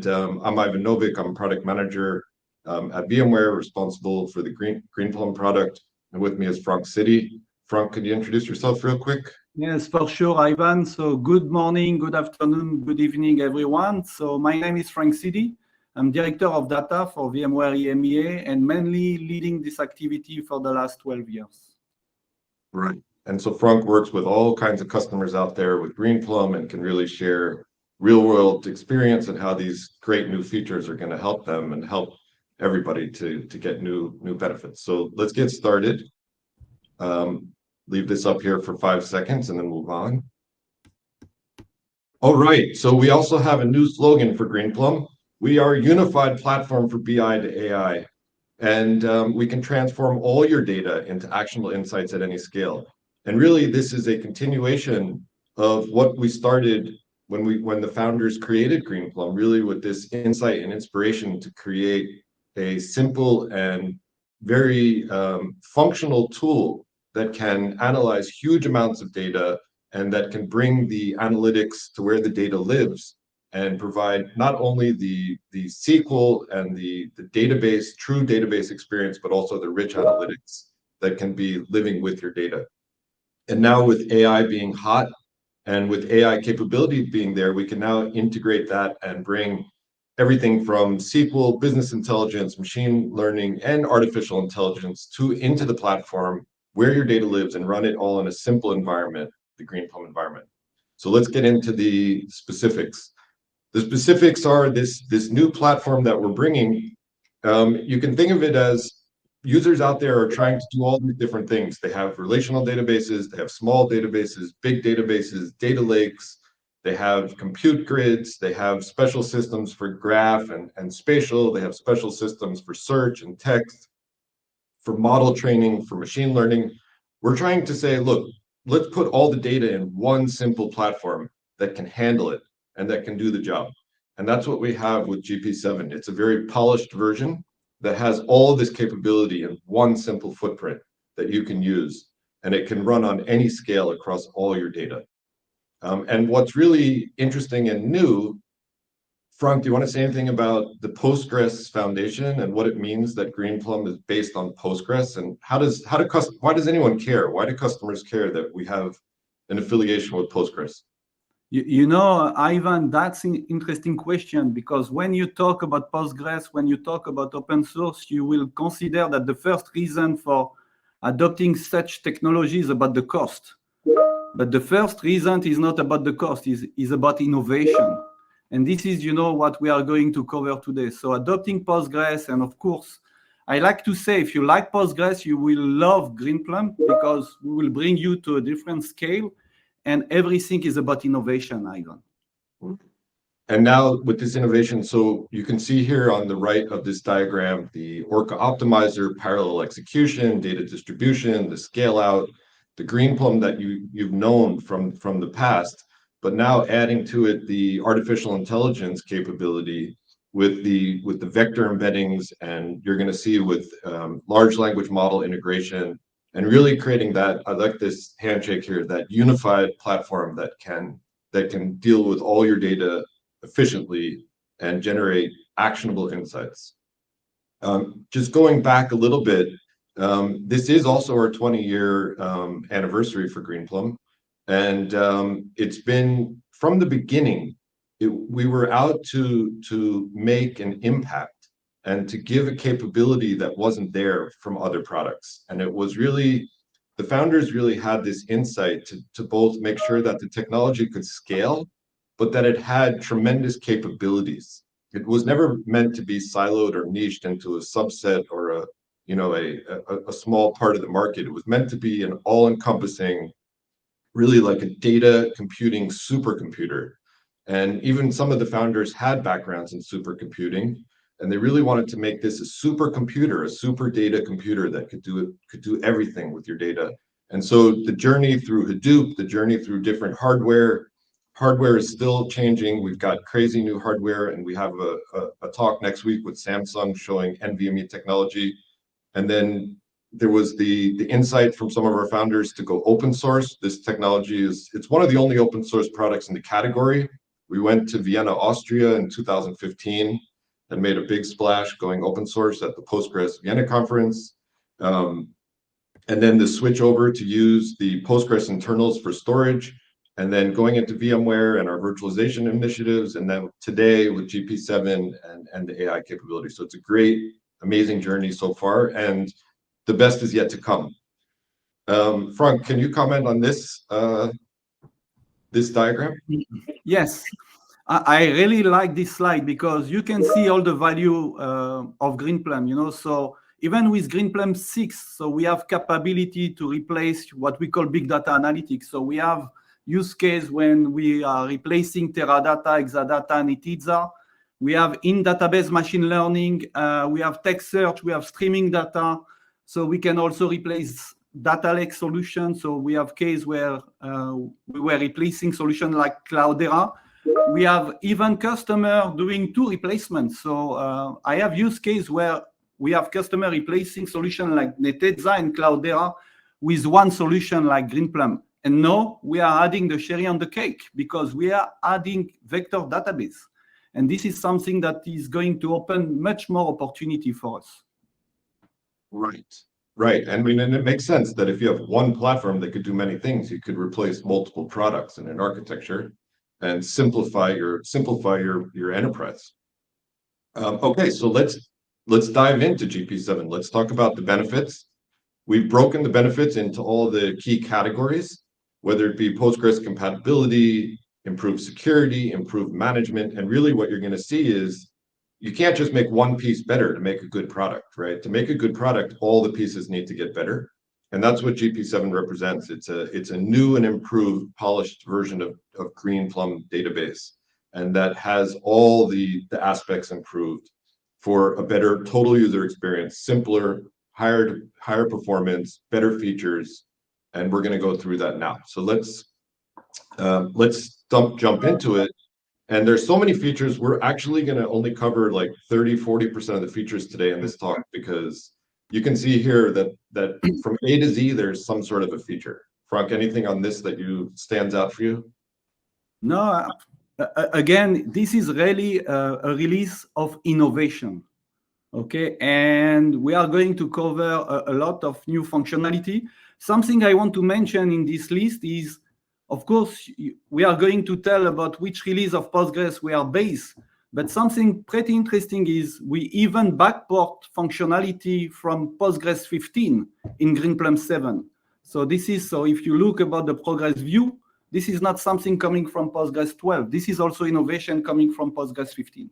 I'm Ivan Novik. I'm product manager at VMware, responsible for the Greenplum product. And with me is Frank City. Frank, could you introduce yourself real quick? Yes, for sure, Ivan. So good morning, good afternoon, good evening, everyone. So my name is Frank City. I'm Director of Data for VMware EMEA and mainly leading this activity for the last 12 years. Right. And so Frank works with all kinds of customers out there with Greenplum and can really share real-world experience and how these great new features are going to help them and help everybody to get new benefits. So let's get started. Leave this up here for 5 seconds and then move on. All right, so we also have a new slogan for Greenplum. We are a unified platform for BI to AI, and we can transform all your data into actionable insights at any scale. And really, this is a continuation of what we started when the founders created Greenplum, really with this insight and inspiration to create a simple and very functional tool that can analyze huge amounts of data and that can bring the analytics to where the data lives and provide not only the SQL and the database, true database experience, but also the rich analytics that can be living with your data. And now with AI being hot and with AI capability being there, we can now integrate that and bring everything from SQL, business intelligence, machine learning, and artificial intelligence into the platform where your data lives and run it all in a simple environment, the Greenplum environment. So let's get into the specifics. The specifics are this new platform that we're bringing. You can think of it as users out there are trying to do all these different things. They have relational databases, they have small databases, big databases, data lakes, they have compute grids, they have special systems for graph and spatial, they have special systems for search and text, for model training, for machine learning. We're trying to say, look, let's put all the data in one simple platform that can handle it and that can do the job. And that's what we have with GP7. It's a very polished version that has all this capability in one simple footprint that you can use, and it can run on any scale across all your data. And what's really interesting and new, Frank, do you want to say anything about the Postgres Foundation and what it means that Greenplum is based on Postgres, and why does anyone care? Why do customers care that we have an affiliation with Postgres? You know, Ivan, that's an interesting question, because when you talk about Postgres, when you talk about open source, you will consider that the first reason for adopting such technology is about the cost. But the first reason is not about the cost, is about innovation. And this is, what we are going to cover today. So adopting Postgres, and of course, I like to say, if you like Postgres, you will love Greenplum, because we will bring you to a different scale. And everything is about innovation, Ivan. And now with this innovation, so you can see here on the right of this diagram, the Orca optimizer, parallel execution, data distribution, the scale out, the Greenplum that you've known from the past, but now adding to it the artificial intelligence capability with the vector embeddings, and you're going to see with large language model integration, and really creating that, I like this handshake here, that unified platform that can deal with all your data efficiently and generate actionable insights. Just going back a little bit, this is also our 20-year anniversary for Greenplum, and it's been from the beginning. We were out to make an impact and to give a capability that wasn't there from other products. And it was really, the founders really had this insight to both make sure that the technology could scale, but that it had tremendous capabilities. It was never meant to be siloed or niched into a subset or a small part of the market. It was meant to be an all-encompassing, really like a data computing supercomputer. And even some of the founders had backgrounds in supercomputing, and they really wanted to make this a supercomputer, a super data computer that could do everything with your data. And so the journey through Hadoop, the journey through different hardware is still changing. We've got crazy new hardware, and we have a talk next week with Samsung showing NVMe technology. And then there was the insight from some of our founders to go open source. This technology it's one of the only open source products in the category We went to Vienna, Austria in 2015 and made a big splash going open source at the Postgres Vienna conference. And then the switch over to use the Postgres internals for storage, and then going into VMware and our virtualization initiatives, and then today with GP7 and the AI capability. So it's a great, amazing journey so far, and the best is yet to come. Frank, can you comment on this this diagram? Yes, I really like this slide because you can see all the value of Greenplum, you know. So even with Greenplum 6, so we have capability to replace what we call big data analytics. So we have use case when we are replacing Teradata, Exadata, and Netezza. We have in-database machine learning. We have text search. We have streaming data. So we can also replace data lake solutions. So we have case where we were replacing solution like Cloudera. We have even customer doing 2 replacements. So I have use case where we have customer replacing solution like Netezza and Cloudera with 1 solution like Greenplum. And now we are adding the cherry on the cake because we are adding vector database. And this is something that is going to open much more opportunity for us. Right. I mean, and it makes sense that if you have one platform that could do many things, you could replace multiple products in an architecture and simplify your enterprise. Okay, so let's dive into GP7. Let's talk about the benefits. We've broken the benefits into all the key categories, whether it be Postgres compatibility, improved security, improved management, and really what you're going to see is you can't just make one piece better to make a good product, right? To make a good product, all the pieces need to get better. And that's what GP7 represents. It's a new and improved, polished version of Greenplum database. And that has all the aspects improved for a better total user experience, simpler, higher performance, better features. And we're going to go through that now. So let's jump into it. And there's so many features, we're actually going to only cover like 30-40% of the features today in this talk, because you can see here that from A to Z, there's some sort of a feature. Frank, anything on this that stands out for you? No, again, this is really a release of innovation. Okay, and we are going to cover a lot of new functionality. Something I want to mention in this list is, of course, we are going to tell about which release of Postgres we are based, but something pretty interesting is we even backport functionality from Postgres 15 in Greenplum 7. So if you look about the progress view, this is not something coming from Postgres 12. This is also innovation coming from Postgres 15.